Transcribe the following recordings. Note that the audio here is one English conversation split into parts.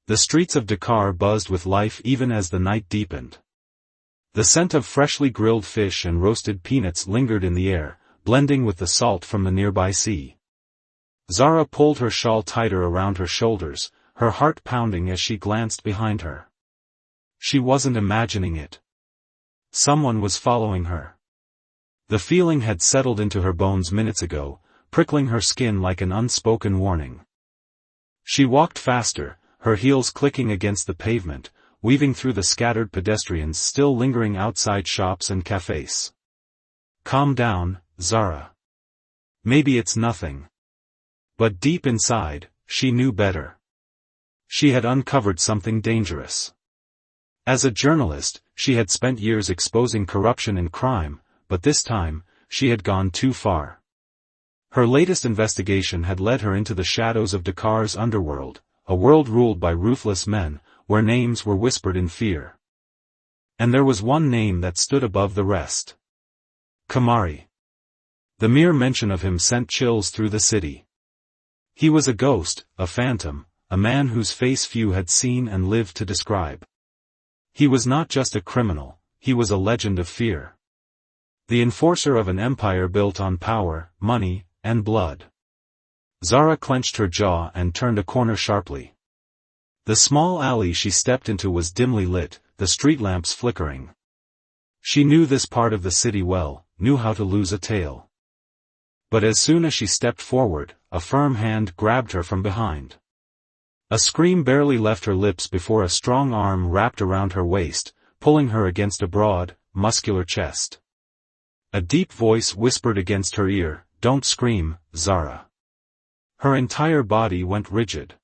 The streets of Dakar buzzed with life even as the night deepened. The scent of freshly grilled fish and roasted peanuts lingered in the air, blending with the salt from the nearby sea. Zahra pulled her shawl tighter around her shoulders, her heart pounding as she glanced behind her. She wasn't imagining it. Someone was following her. The feeling had settled into her bones minutes ago, prickling her skin like an unspoken warning. She walked faster, her heels clicking against the pavement, weaving through the scattered pedestrians still lingering outside shops and cafes. Calm down, Zahra. Maybe it's nothing. But deep inside, she knew better. She had uncovered something dangerous. As a journalist, she had spent years exposing corruption and crime, but this time, she had gone too far. Her latest investigation had led her into the shadows of Dakar's underworld, a world ruled by ruthless men, where names were whispered in fear. And there was one name that stood above the rest. Khamari. The mere mention of him sent chills through the city. He was a ghost, a phantom, a man whose face few had seen and lived to describe. He was not just a criminal, he was a legend of fear. The enforcer of an empire built on power, money, and blood. Zahra clenched her jaw and turned a corner sharply. The small alley she stepped into was dimly lit, the street lamps flickering. She knew this part of the city well, knew how to lose a tail. But as soon as she stepped forward, a firm hand grabbed her from behind. A scream barely left her lips before a strong arm wrapped around her waist, pulling her against a broad, muscular chest. A deep voice whispered against her ear, "Don't scream, Zahra." Her entire body went rigid.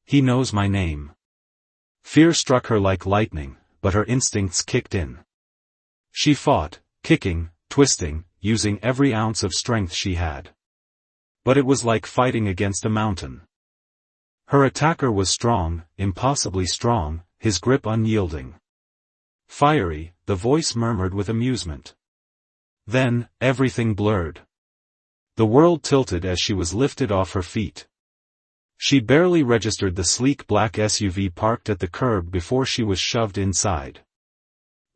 He knows my name. Fear struck her like lightning, but her instincts kicked in. She fought, kicking, twisting, using every ounce of strength she had. But it was like fighting against a mountain. Her attacker was strong, impossibly strong, his grip unyielding. Fiery, the voice murmured with amusement. Then, everything blurred. The world tilted as she was lifted off her feet. She barely registered the sleek black SUV parked at the curb before she was shoved inside.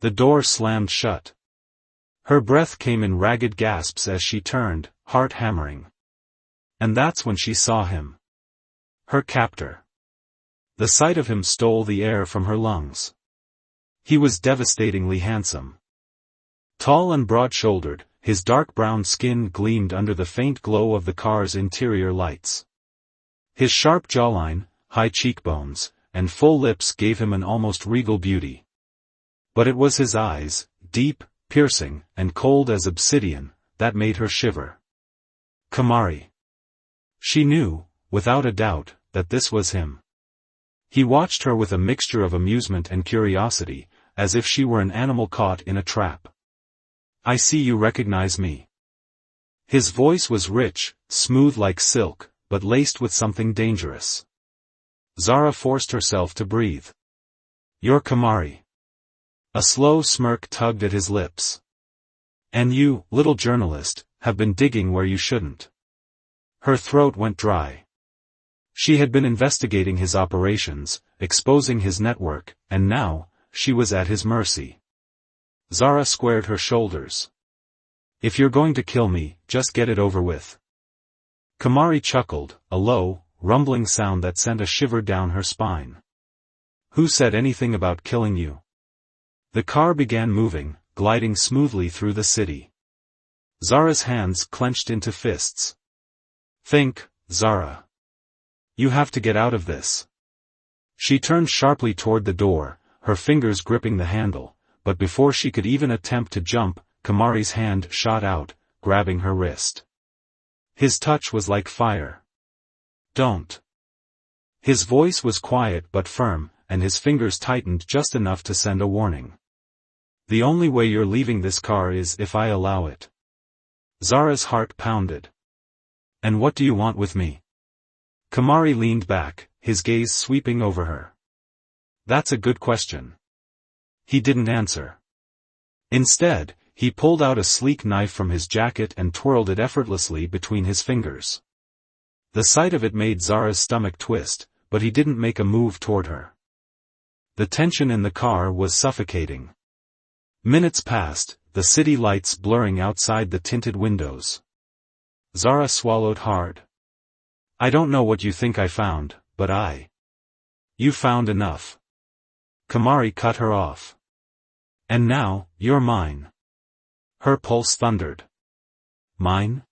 The door slammed shut. Her breath came in ragged gasps as she turned, heart hammering. And that's when she saw him. Her captor. The sight of him stole the air from her lungs. He was devastatingly handsome. Tall and broad-shouldered, his dark brown skin gleamed under the faint glow of the car's interior lights. His sharp jawline, high cheekbones, and full lips gave him an almost regal beauty. But it was his eyes, deep, piercing, and cold as obsidian, that made her shiver. Khamari. She knew, without a doubt, that this was him. He watched her with a mixture of amusement and curiosity, as if she were an animal caught in a trap. "I see you recognize me." His voice was rich, smooth like silk, but laced with something dangerous. Zahra forced herself to breathe. "You're Khamari." A slow smirk tugged at his lips. "And you, little journalist, have been digging where you shouldn't." Her throat went dry. She had been investigating his operations, exposing his network, and now, she was at his mercy. Zahra squared her shoulders. "If you're going to kill me, just get it over with." Khamari chuckled, a low, rumbling sound that sent a shiver down her spine. "Who said anything about killing you?" The car began moving, gliding smoothly through the city. Zahra's hands clenched into fists. "Think, Zahra. You have to get out of this." She turned sharply toward the door, her fingers gripping the handle, but before she could even attempt to jump, Khamari's hand shot out, grabbing her wrist. His touch was like fire. "Don't." His voice was quiet but firm, and his fingers tightened just enough to send a warning. "The only way you're leaving this car is if I allow it." Zahra's heart pounded. "And what do you want with me?" Khamari leaned back, his gaze sweeping over her. "That's a good question." He didn't answer. Instead, he pulled out a sleek knife from his jacket and twirled it effortlessly between his fingers. The sight of it made Zahra's stomach twist, but he didn't make a move toward her. The tension in the car was suffocating. Minutes passed, the city lights blurring outside the tinted windows. Zahra swallowed hard. "I don't know what you think I found, but You found enough." Khamari cut her off. "And now, you're mine." Her pulse thundered. "Mine?"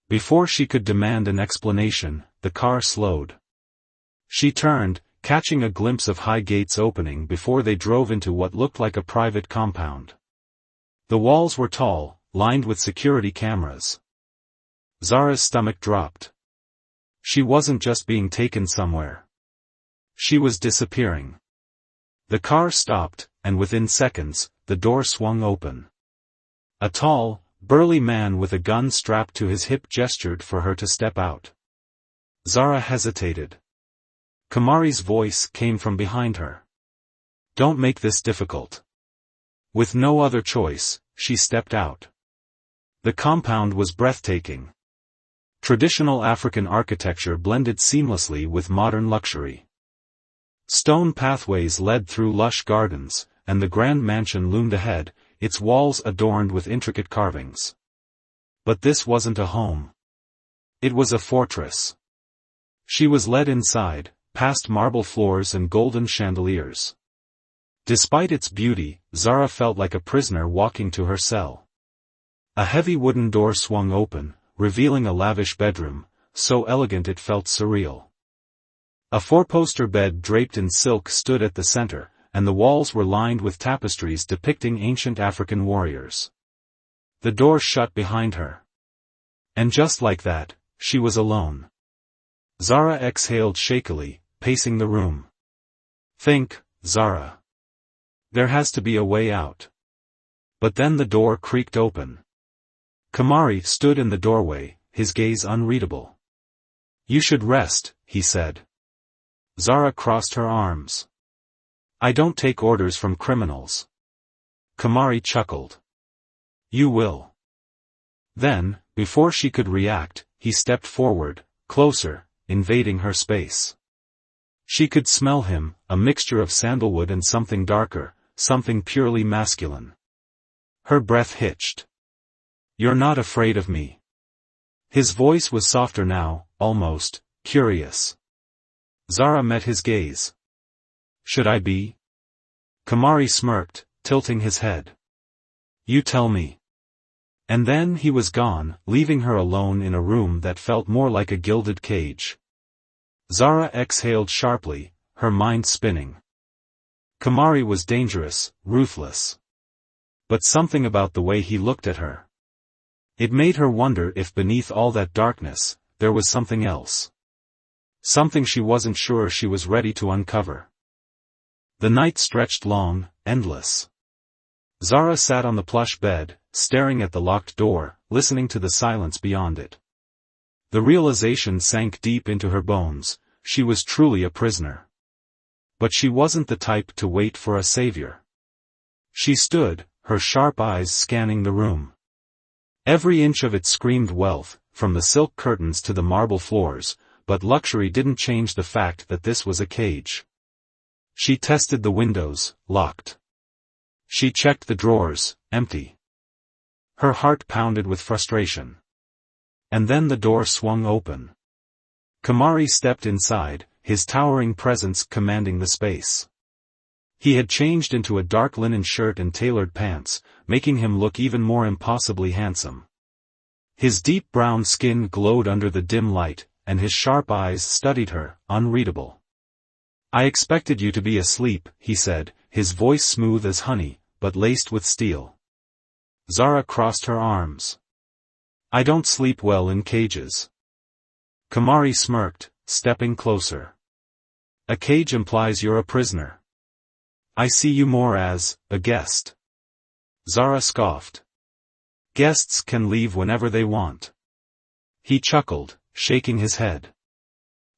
Before she could demand an explanation, the car slowed. She turned, catching a glimpse of high gates opening before they drove into what looked like a private compound. The walls were tall, lined with security cameras. Zahra's stomach dropped. She wasn't just being taken somewhere. She was disappearing. The car stopped, and within seconds, the door swung open. A tall, burly man with a gun strapped to his hip gestured for her to step out. Zahra hesitated. Khamari's voice came from behind her. "Don't make this difficult." With no other choice, she stepped out. The compound was breathtaking. Traditional African architecture blended seamlessly with modern luxury. Stone pathways led through lush gardens, and the grand mansion loomed ahead, its walls adorned with intricate carvings. But this wasn't a home. It was a fortress. She was led inside, past marble floors and golden chandeliers. Despite its beauty, Zahra felt like a prisoner walking to her cell. A heavy wooden door swung open, revealing a lavish bedroom, so elegant it felt surreal. A four-poster bed draped in silk stood at the center, and the walls were lined with tapestries depicting ancient African warriors. The door shut behind her. And just like that, she was alone. Zahra exhaled shakily, pacing the room. "Think, Zahra. There has to be a way out." But then the door creaked open. Khamari stood in the doorway, his gaze unreadable. "You should rest," he said. Zahra crossed her arms. "I don't take orders from criminals." Khamari chuckled. "You will." Then, before she could react, he stepped forward, closer, invading her space. She could smell him, a mixture of sandalwood and something darker, something purely masculine. Her breath hitched. "You're not afraid of me." His voice was softer now, almost curious. Zahra met his gaze. "Should I be?" Khamari smirked, tilting his head. "You tell me." And then he was gone, leaving her alone in a room that felt more like a gilded cage. Zahra exhaled sharply, her mind spinning. Khamari was dangerous, ruthless. But something about the way he looked at her. It made her wonder if beneath all that darkness, there was something else. Something she wasn't sure she was ready to uncover. The night stretched long, endless. Zahra sat on the plush bed, staring at the locked door, listening to the silence beyond it. The realization sank deep into her bones, she was truly a prisoner. But she wasn't the type to wait for a savior. She stood, her sharp eyes scanning the room. Every inch of it screamed wealth, from the silk curtains to the marble floors, but luxury didn't change the fact that this was a cage. She tested the windows, locked. She checked the drawers, empty. Her heart pounded with frustration. And then the door swung open. Khamari stepped inside, his towering presence commanding the space. He had changed into a dark linen shirt and tailored pants, making him look even more impossibly handsome. His deep brown skin glowed under the dim light, and his sharp eyes studied her, unreadable. "I expected you to be asleep," he said, his voice smooth as honey, but laced with steel. Zahra crossed her arms. "I don't sleep well in cages." Khamari smirked, stepping closer. "A cage implies you're a prisoner. I see you more as a guest." Zahra scoffed. "Guests can leave whenever they want." He chuckled, shaking his head.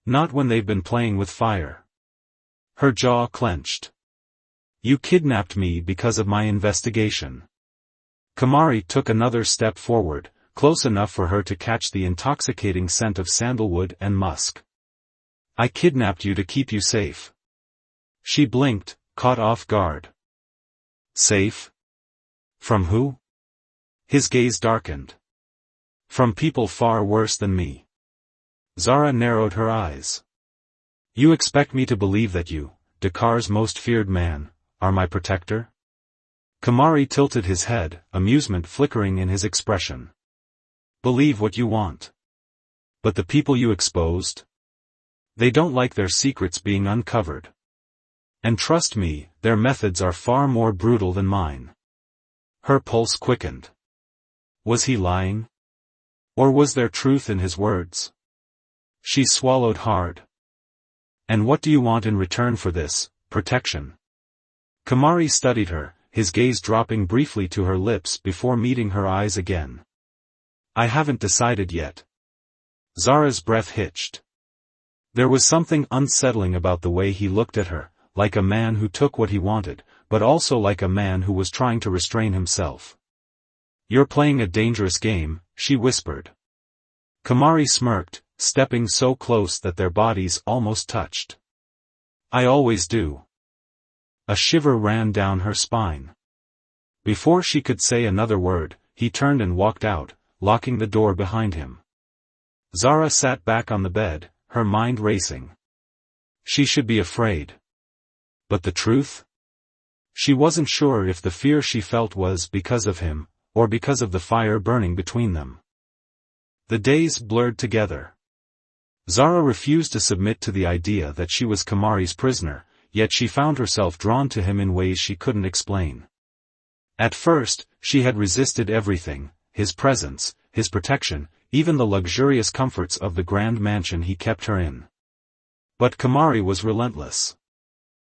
"Not when they've been playing with fire." Her jaw clenched. "You kidnapped me because of my investigation." Khamari took another step forward, close enough for her to catch the intoxicating scent of sandalwood and musk. I kidnapped you to keep you safe. She blinked, caught off guard. Safe? From who? His gaze darkened. From people far worse than me. Zahra narrowed her eyes. You expect me to believe that you, Dakar's most feared man, are my protector? Khamari tilted his head, amusement flickering in his expression. Believe what you want. But the people you exposed? They don't like their secrets being uncovered. And trust me, their methods are far more brutal than mine. Her pulse quickened. Was he lying? Or was there truth in his words? She swallowed hard. And what do you want in return for this, protection? Khamari studied her, his gaze dropping briefly to her lips before meeting her eyes again. I haven't decided yet. Zahra's breath hitched. There was something unsettling about the way he looked at her, like a man who took what he wanted, but also like a man who was trying to restrain himself. You're playing a dangerous game, she whispered. Khamari smirked, stepping so close that their bodies almost touched. I always do. A shiver ran down her spine. Before she could say another word, he turned and walked out, locking the door behind him. Zahra sat back on the bed, her mind racing. She should be afraid. But the truth? She wasn't sure if the fear she felt was because of him, or because of the fire burning between them. The days blurred together. Zahra refused to submit to the idea that she was Khamari's prisoner, yet she found herself drawn to him in ways she couldn't explain. At first, she had resisted everything, his presence, his protection, even the luxurious comforts of the grand mansion he kept her in. But Khamari was relentless.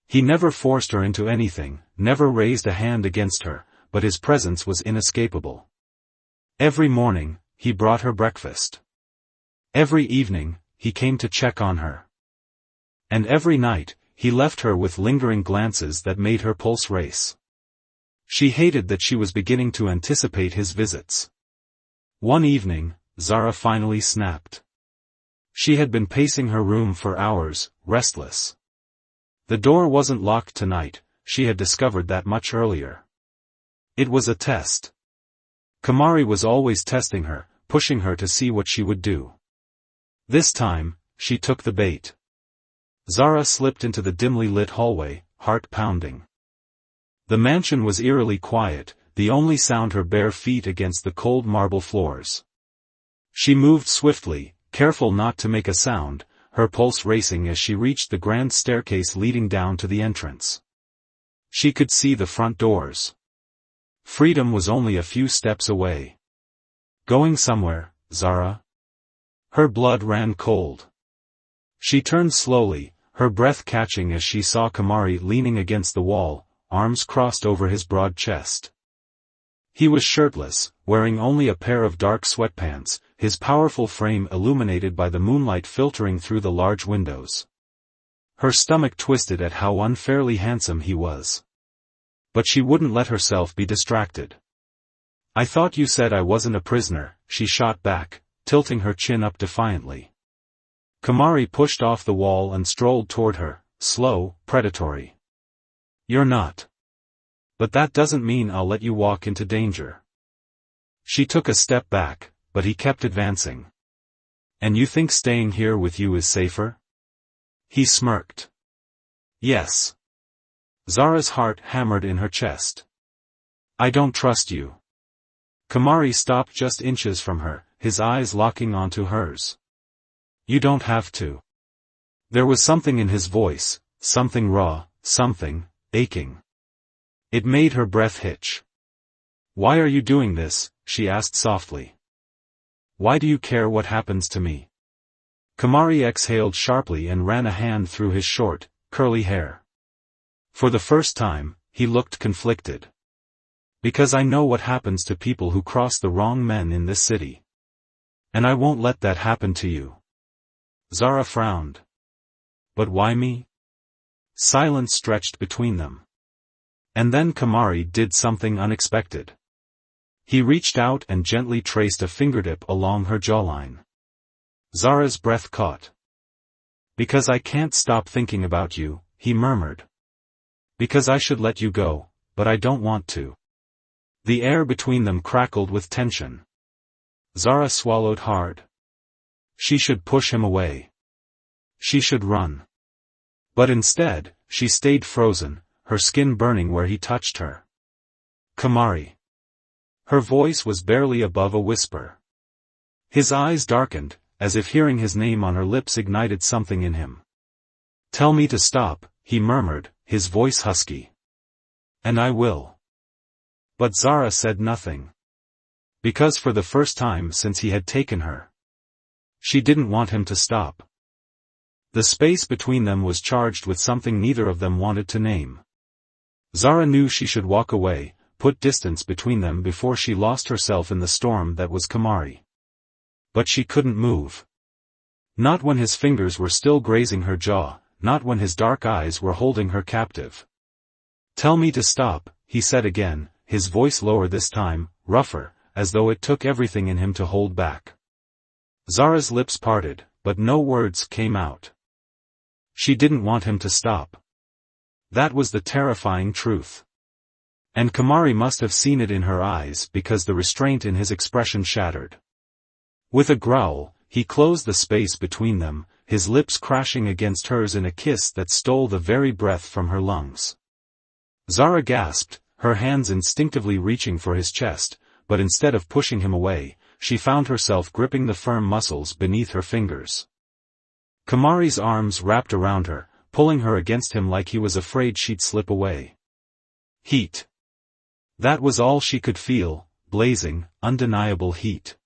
He never forced her into anything, never raised a hand against her, but his presence was inescapable. Every morning, he brought her breakfast. Every evening, he came to check on her. And every night, he left her with lingering glances that made her pulse race. She hated that she was beginning to anticipate his visits. One evening, Zahra finally snapped. She had been pacing her room for hours, restless. The door wasn't locked tonight, she had discovered that much earlier. It was a test. Khamari was always testing her, pushing her to see what she would do. This time, she took the bait. Zahra slipped into the dimly lit hallway, heart pounding. The mansion was eerily quiet, the only sound her bare feet against the cold marble floors. She moved swiftly, careful not to make a sound, her pulse racing as she reached the grand staircase leading down to the entrance. She could see the front doors. Freedom was only a few steps away. Going somewhere, Zahra? Her blood ran cold. She turned slowly, her breath catching as she saw Khamari leaning against the wall, arms crossed over his broad chest. He was shirtless, wearing only a pair of dark sweatpants, his powerful frame illuminated by the moonlight filtering through the large windows. Her stomach twisted at how unfairly handsome he was. But she wouldn't let herself be distracted. I thought you said I wasn't a prisoner, she shot back, tilting her chin up defiantly. Khamari pushed off the wall and strolled toward her, slow, predatory. You're not. But that doesn't mean I'll let you walk into danger. She took a step back, but he kept advancing. And you think staying here with you is safer? He smirked. Yes. Zahra's heart hammered in her chest. I don't trust you. Khamari stopped just inches from her, his eyes locking onto hers. You don't have to. There was something in his voice, something raw, something aching. It made her breath hitch. Why are you doing this? She asked softly. Why do you care what happens to me? Khamari exhaled sharply and ran a hand through his short, curly hair. For the first time, he looked conflicted. Because I know what happens to people who cross the wrong men in this city. And I won't let that happen to you. Zahra frowned. But why me? Silence stretched between them. And then Khamari did something unexpected. He reached out and gently traced a fingertip along her jawline. Zahra's breath caught. Because I can't stop thinking about you, he murmured. Because I should let you go, but I don't want to. The air between them crackled with tension. Zahra swallowed hard. She should push him away. She should run. But instead, she stayed frozen, her skin burning where he touched her. Khamari. Her voice was barely above a whisper. His eyes darkened, as if hearing his name on her lips ignited something in him. Tell me to stop, he murmured, his voice husky. And I will. But Zahra said nothing. Because for the first time since he had taken her, she didn't want him to stop. The space between them was charged with something neither of them wanted to name. Zahra knew she should walk away, put distance between them before she lost herself in the storm that was Khamari. But she couldn't move. Not when his fingers were still grazing her jaw, not when his dark eyes were holding her captive. Tell me to stop, he said again, his voice lower this time, rougher, as though it took everything in him to hold back. Zahra's lips parted, but no words came out. She didn't want him to stop. That was the terrifying truth. And Khamari must have seen it in her eyes because the restraint in his expression shattered. With a growl, he closed the space between them, his lips crashing against hers in a kiss that stole the very breath from her lungs. Zahra gasped, her hands instinctively reaching for his chest, but instead of pushing him away, she found herself gripping the firm muscles beneath her fingers. Khamari's arms wrapped around her, pulling her against him like he was afraid she'd slip away. Heat. That was all she could feel, blazing, undeniable heat.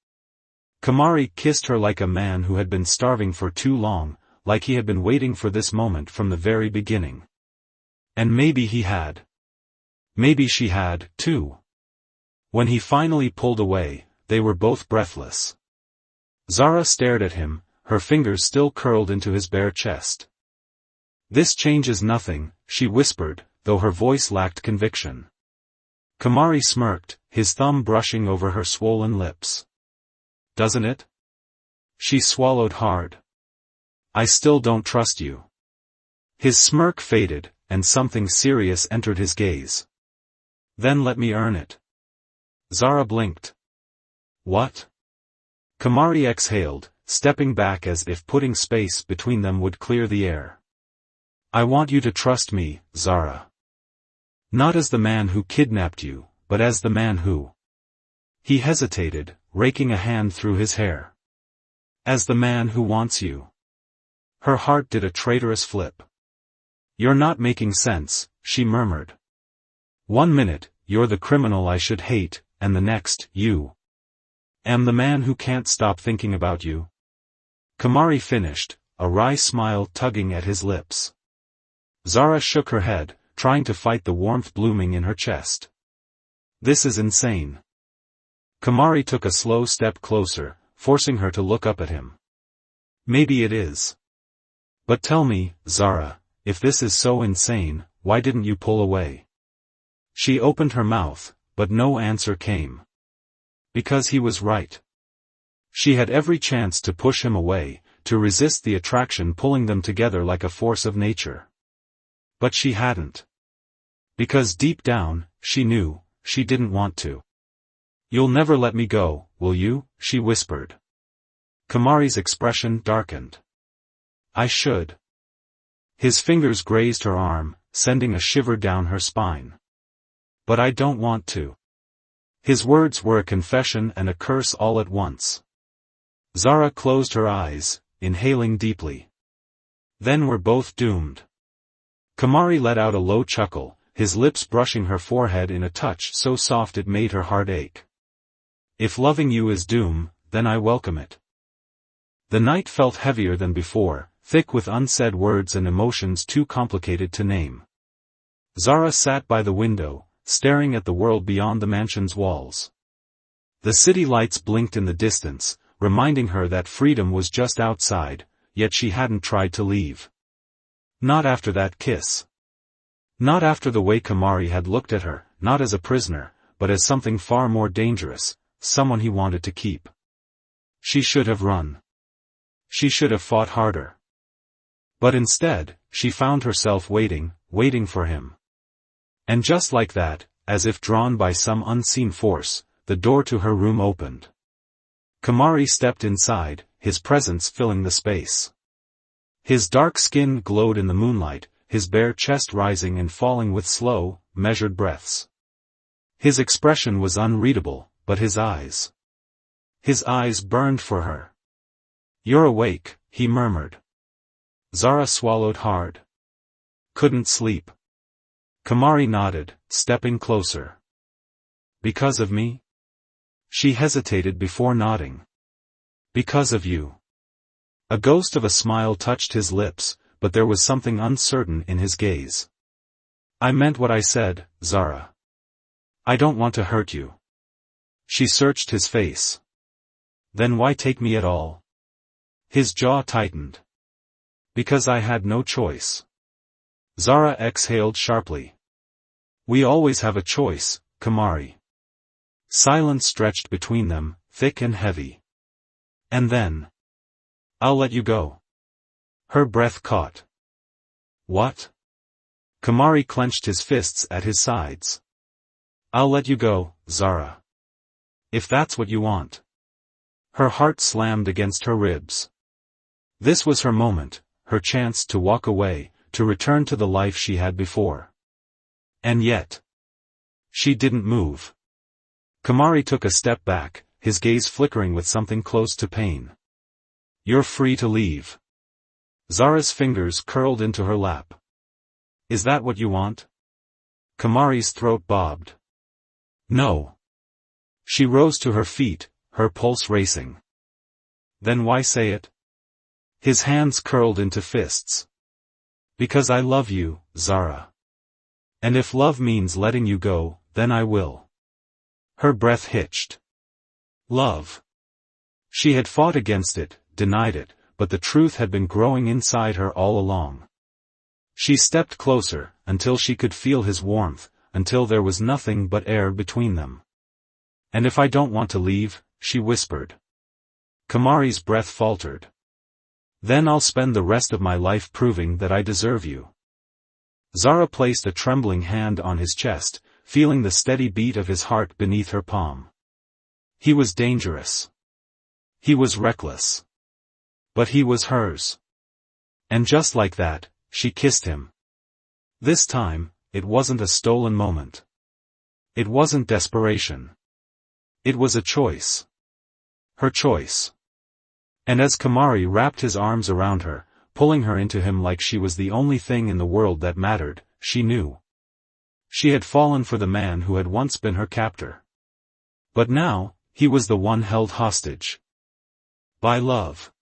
Khamari kissed her like a man who had been starving for too long, like he had been waiting for this moment from the very beginning. And maybe he had. Maybe she had, too. When he finally pulled away, they were both breathless. Zahra stared at him, her fingers still curled into his bare chest. This changes nothing, she whispered, though her voice lacked conviction. Khamari smirked, his thumb brushing over her swollen lips. Doesn't it? She swallowed hard. I still don't trust you. His smirk faded, and something serious entered his gaze. Then let me earn it. Zahra blinked. What? Khamari exhaled, stepping back as if putting space between them would clear the air. I want you to trust me, Zahra. Not as the man who kidnapped you, but as the man who... He hesitated, raking a hand through his hair. As the man who wants you. Her heart did a traitorous flip. You're not making sense, she murmured. 1 minute, you're the criminal I should hate, and the next, you. Am the man who can't stop thinking about you. Khamari finished, a wry smile tugging at his lips. Zahra shook her head, trying to fight the warmth blooming in her chest. This is insane. Khamari took a slow step closer, forcing her to look up at him. Maybe it is. But tell me, Zahra, if this is so insane, why didn't you pull away? She opened her mouth, but no answer came. Because he was right. She had every chance to push him away, to resist the attraction pulling them together like a force of nature. But she hadn't. Because deep down, she knew, she didn't want to. You'll never let me go, will you? She whispered. Khamari's expression darkened. I should. His fingers grazed her arm, sending a shiver down her spine. But I don't want to. His words were a confession and a curse all at once. Zahra closed her eyes, inhaling deeply. Then we're both doomed. Khamari let out a low chuckle, his lips brushing her forehead in a touch so soft it made her heart ache. If loving you is doom, then I welcome it. The night felt heavier than before, thick with unsaid words and emotions too complicated to name. Zahra sat by the window, staring at the world beyond the mansion's walls. The city lights blinked in the distance, reminding her that freedom was just outside, yet she hadn't tried to leave. Not after that kiss. Not after the way Khamari had looked at her, not as a prisoner, but as something far more dangerous, someone he wanted to keep. She should have run. She should have fought harder. But instead, she found herself waiting for him. And just like that, as if drawn by some unseen force, the door to her room opened. Khamari stepped inside, his presence filling the space. His dark skin glowed in the moonlight, his bare chest rising and falling with slow, measured breaths. His expression was unreadable, but his eyes burned for her. "You're awake," he murmured. Zahra swallowed hard. "Couldn't sleep." Khamari nodded, stepping closer. "Because of me?" She hesitated before nodding. "Because of you." A ghost of a smile touched his lips, but there was something uncertain in his gaze. "I meant what I said, Zahra. I don't want to hurt you." She searched his face. "Then why take me at all?" His jaw tightened. "Because I had no choice." Zahra exhaled sharply. "We always have a choice, Khamari." Silence stretched between them, thick and heavy. And then, "I'll let you go." Her breath caught. "What?" Khamari clenched his fists at his sides. "I'll let you go, Zahra. If that's what you want." Her heart slammed against her ribs. This was her moment, her chance to walk away, to return to the life she had before. And yet, she didn't move. Khamari took a step back, his gaze flickering with something close to pain. "You're free to leave." Zahra's fingers curled into her lap. "Is that what you want?" Khamari's throat bobbed. "No." She rose to her feet, her pulse racing. "Then why say it?" His hands curled into fists. "Because I love you, Zahra. And if love means letting you go, then I will." Her breath hitched. Love. She had fought against it, denied it, but the truth had been growing inside her all along. She stepped closer, until she could feel his warmth, until there was nothing but air between them. "And if I don't want to leave," she whispered. Khamari's breath faltered. "Then I'll spend the rest of my life proving that I deserve you." Zahra placed a trembling hand on his chest, feeling the steady beat of his heart beneath her palm. He was dangerous. He was reckless. But he was hers. And just like that, she kissed him. This time, it wasn't a stolen moment. It wasn't desperation. It was a choice. Her choice. And as Khamari wrapped his arms around her, pulling her into him like she was the only thing in the world that mattered, she knew. She had fallen for the man who had once been her captor. But now, he was the one held hostage by love.